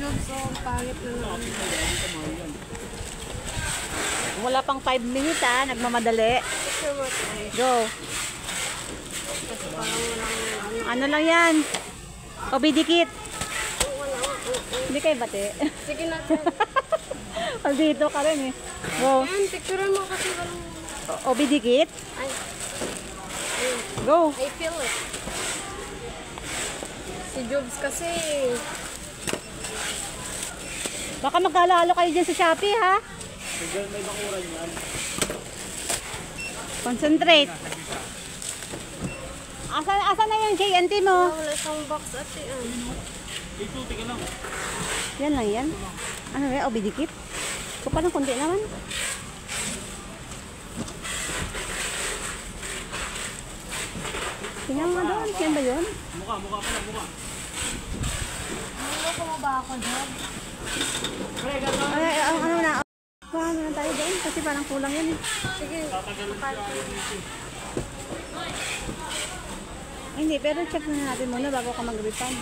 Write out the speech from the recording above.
Job, so pangit na lang. Wala pang 5 minutes nagmamadali. Go. Kasi parang walang Ano lang yan? Obidikit. Hindi kayo bate. Sige na, sir. Dito ka rin eh. Go. Yan, picturean mo kasi walang... Obidikit. Ay. Go. I feel it. Si Jobs kasi... Baka magkalalo kayo dyan sa Shopee ha. May bakuran yan. Concentrate. Asan na yung KNT mo? Wala siyang box at Ito, tika lang. Yan lang yan. Ano ba? Obidikit? Kapal ng kundi naman. Tingnan mo doon. Yan ba yun? Mukha pa lang, mukha. Ano ko mo ba ako, Job? Ay, ano na? Ano na tayo doon? Kasi parang kulang yan eh. Sige. Ay, hindi, pero check na natin muna bago ka mag-refund.